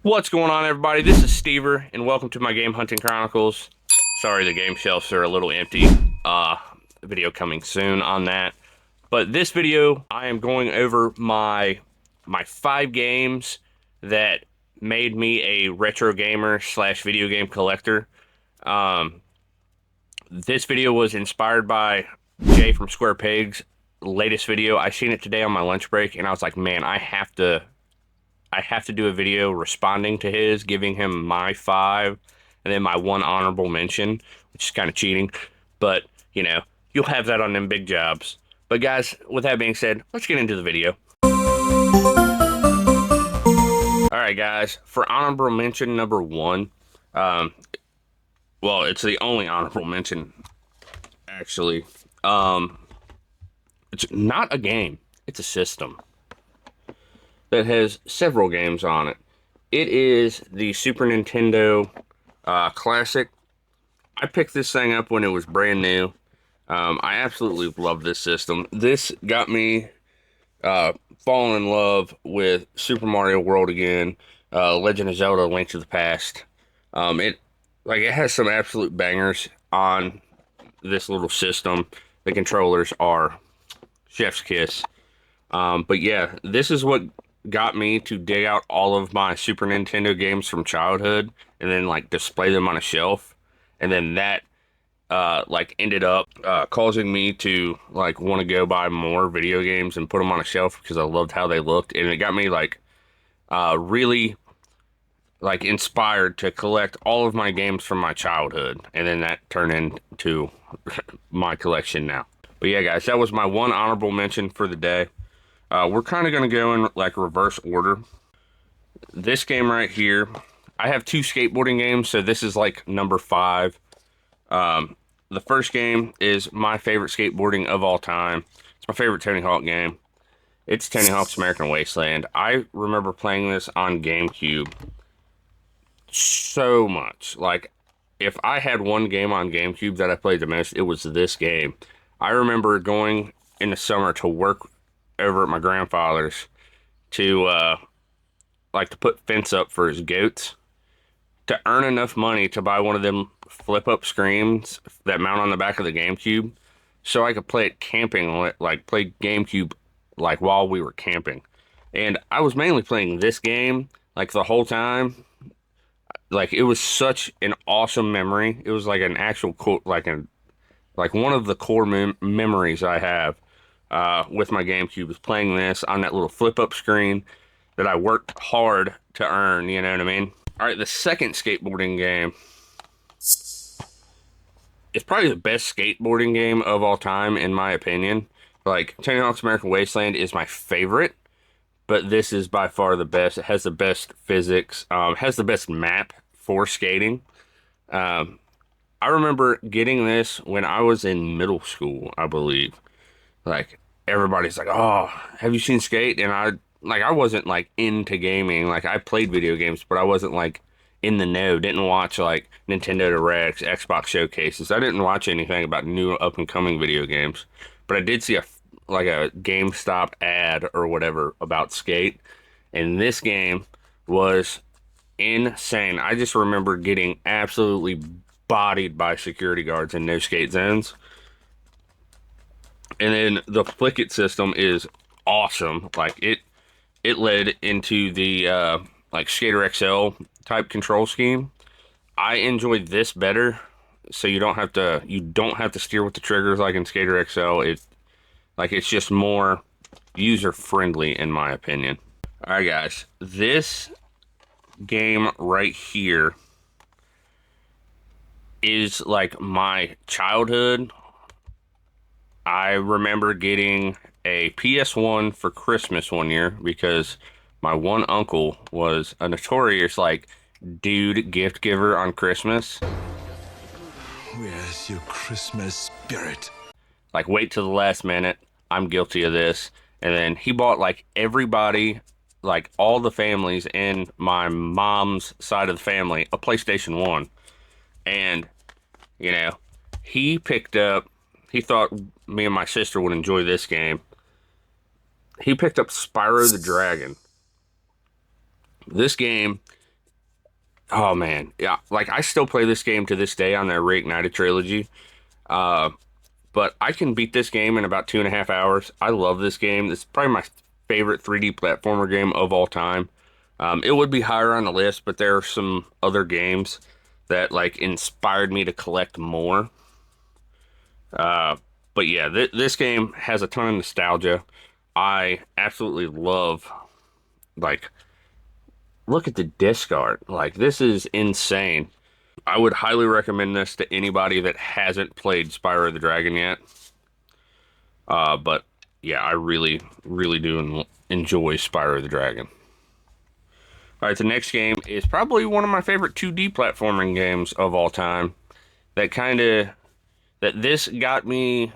What's going on, everybody? This is Stever, and welcome to my Game Hunting Chronicles. Sorry, the game shelves are a little empty. Video coming soon on that. But this video, I am going over my 5 games that made me a retro gamer slash video game collector. This video was inspired by Jay from Square Pigs' latest video. I seen it today on my lunch break, and I was like, man, I have to do a video responding to his, giving him my 5, and then my 1 honorable mention, which is kind of cheating, but, you know, you'll have that on them big jobs. But guys, with that being said, let's get into the video. Alright guys, for honorable mention number 1, well, it's the only honorable mention, actually. It's not a game, it's a system that has several games on it. It is the Super Nintendo Classic. I picked this thing up when it was brand new. I absolutely love this system. This got me falling in love with Super Mario World again, Legend of Zelda: Link to the Past. It has some absolute bangers on this little system. The controllers are chef's kiss. But yeah, this is what got me to dig out all of my Super Nintendo games from childhood and then like display them on a shelf, and then that ended up causing me to like want to go buy more video games and put them on a shelf because I loved how they looked, and it got me really inspired to collect all of my games from my childhood, and then that turned into my collection now. But yeah guys, that was my 1 honorable mention for the day. We're kind of going to go in like reverse order. This game right here, I have 2 skateboarding games, so this is like number 5. The first game is my favorite skateboarding of all time. It's my favorite Tony Hawk game. It's Tony Hawk's American Wasteland. I remember playing this on GameCube so much. Like, if I had one game on GameCube that I played the most, it was this game. I remember going in the summer to work over at my grandfather's to put fence up for his goats, to earn enough money to buy one of them flip up screens that mount on the back of the GameCube so I could play it camping, play GameCube while we were camping. And I was mainly playing this game the whole time. It was such an awesome memory. It was like an actual cool, one of the core memories I have with my GameCube is playing this on that little flip-up screen that I worked hard to earn, you know what I mean? Alright, the second skateboarding game is probably the best skateboarding game of all time, in my opinion. Tony Hawk's American Wasteland is my favorite, but this is by far the best. It has the best physics, has the best map for skating. I remember getting this when I was in middle school, I believe. Everybody's like, oh, have you seen Skate? And I wasn't into gaming. I played video games, but I wasn't in the know. Didn't watch Nintendo Directs, Xbox showcases. I didn't watch anything about new up and coming video games, but I did see a GameStop ad or whatever about Skate, and this game was insane. I just remember getting absolutely bodied by security guards in no skate zones. And then the Flick It system is awesome. It led into the Skater XL type control scheme. I enjoyed this better, so you don't have to steer with the triggers like in Skater XL. It's just more user friendly in my opinion. All right guys, this game right here is my childhood. I remember getting a PS1 for Christmas one year because my one uncle was a notorious dude gift giver on Christmas. Where's your Christmas spirit? Wait till the last minute. I'm guilty of this. And then he bought everybody, all the families in my mom's side of the family, a PlayStation 1. And, you know, he thought me and my sister would enjoy this game. He picked up Spyro the Dragon. This game Oh man, yeah. Like I still play this game to this day on the Reignited trilogy. Uh, but I can beat this game in about 2.5 hours. I love this game. It's probably my favorite 3D platformer game of all time. It would be higher on the list, but there are some other games that like inspired me to collect more. Uh, but yeah, this game has a ton of nostalgia. I absolutely love like look at the disc art. Like this is insane. I would highly recommend this to anybody that hasn't played Spyro the Dragon yet. But yeah, I really, really do enjoy Spyro the Dragon. All right, the next game is probably one of my favorite 2D platforming games of all time. That kind of that this got me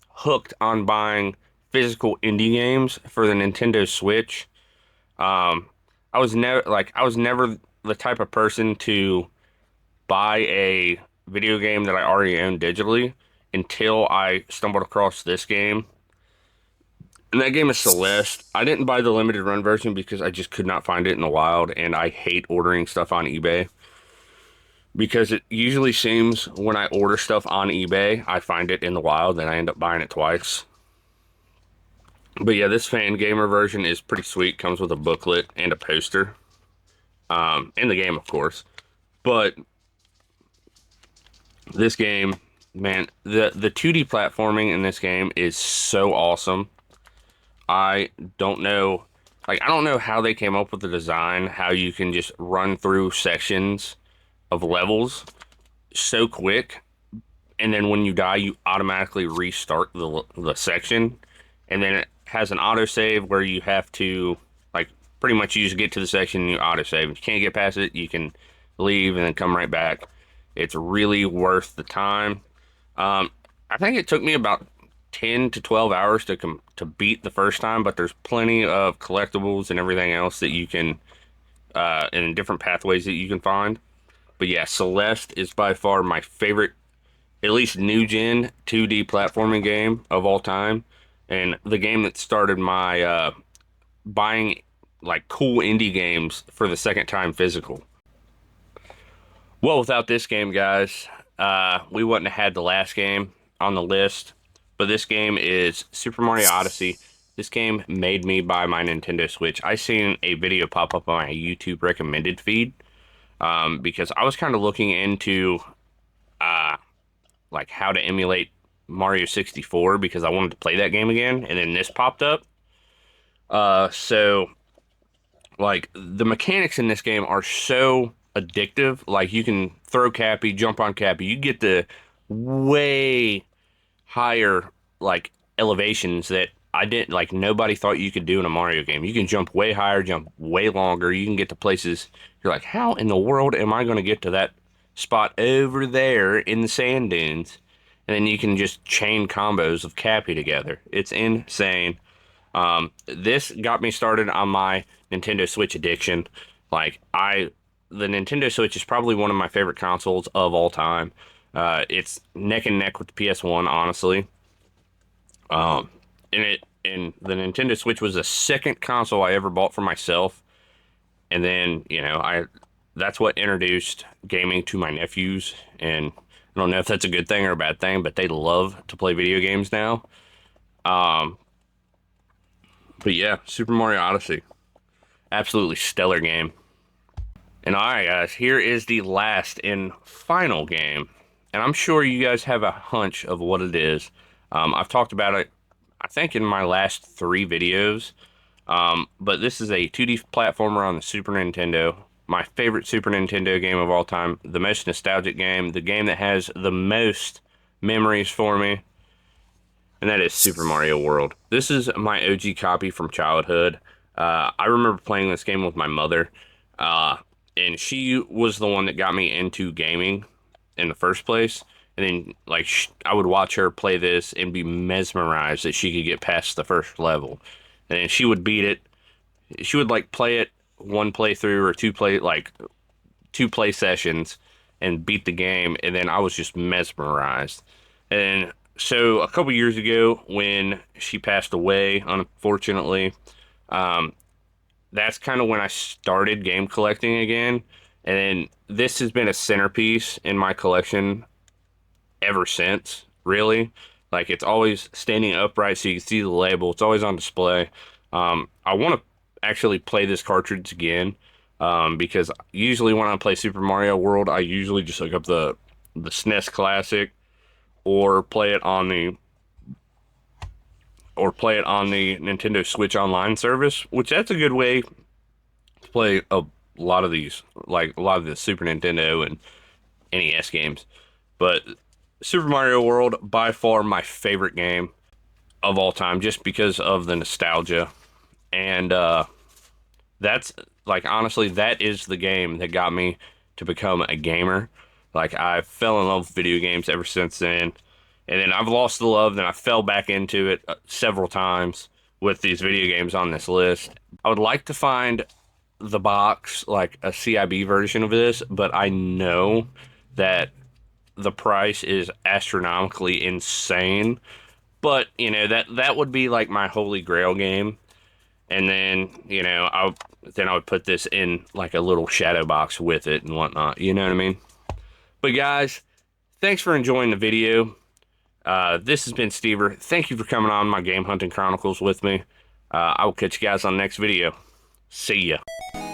hooked on buying physical indie games for the Nintendo Switch. Um, I was never the type of person to buy a video game that I already owned digitally until I stumbled across this game. And that game is Celeste. I didn't buy the limited run version because I just could not find it in the wild, and I hate ordering stuff on eBay because it usually seems when I order stuff on eBay, I find it in the wild and I end up buying it twice. But yeah, this fan gamer version is pretty sweet. Comes with a booklet and a poster, in the game, of course. But this game, man, the 2D platforming in this game is so awesome. I don't know, like, I don't know how they came up with the design, how you can just run through sections of levels so quick, and then when you die, you automatically restart the section, and then it has an autosave where you have to, like, pretty much you just get to the section and you autosave. If you can't get past it, you can leave and then come right back. It's really worth the time. Um, I think it took me about 10 to 12 hours to beat the first time, but there's plenty of collectibles and everything else that you can and different pathways that you can find. But yeah, Celeste is by far my favorite, at least new gen 2D platforming game of all time, and the game that started my buying like cool indie games for the second time physical. Well, without this game, guys, we wouldn't have had the last game on the list. But this game is Super Mario Odyssey. This game made me buy my Nintendo Switch. I seen a video pop up on my YouTube recommended feed because I was kind of looking into uh, like how to emulate Mario 64 because I wanted to play that game again, and then this popped up. So like the mechanics in this game are so addictive. Like you can throw Cappy, jump on Cappy. You get the way higher like elevations that I didn't like nobody thought you could do in a Mario game. You can jump way higher, jump way longer. You can get to places you're like, how in the world am I going to get to that spot over there in the sand dunes? And then you can just chain combos of Cappy together. It's insane. This got me started on my Nintendo Switch addiction. Like the Nintendo Switch is probably one of my favorite consoles of all time. It's neck and neck with the PS1, honestly. Um, and the Nintendo Switch was the second console I ever bought for myself. And then, that's what introduced gaming to my nephews. And I don't know if that's a good thing or a bad thing, but they love to play video games now. Um, but yeah, Super Mario Odyssey, absolutely stellar game. And all right, guys, here is the last and final game. And I'm sure you guys have a hunch of what it is. I've talked about it, I think, in my last 3 videos. But this is a 2D platformer on the Super Nintendo. My favorite Super Nintendo game of all time. The most nostalgic game. The game that has the most memories for me. And that is Super Mario World. This is my OG copy from childhood. I remember playing this game with my mother. And she was the one that got me into gaming in the first place. And then, like, I would watch her play this and be mesmerized that she could get past the first level. And then she would beat it. She would, like, play it one playthrough or two play sessions and beat the game. And then I was just mesmerized. And so a couple years ago, when she passed away, unfortunately, that's kind of when I started game collecting again. And then this has been a centerpiece in my collection ever since, really. Like, it's always standing upright so you can see the label. It's always on display. I want to actually play this cartridge again, because usually when I play Super Mario World, I usually just look up the SNES Classic or play it on the Nintendo Switch Online service, which that's a good way to play a lot of these, like a lot of the Super Nintendo and NES games. But Super Mario World, by far my favorite game of all time, just because of the nostalgia. And that's, like, honestly, that is the game that got me to become a gamer. Like, I fell in love with video games ever since then. And then I've lost the love, then I fell back into it several times with these video games on this list. I would like to find the box, like a CIB version of this, but I know that the price is astronomically insane. But, you know, that would be like my holy grail game. And then, you know, I would put this in like a little shadow box with it and whatnot. You know what I mean? But guys, thanks for enjoying the video. This has been Stever. Thank you for coming on my Game Hunting Chronicles with me. I will catch you guys on the next video. See ya.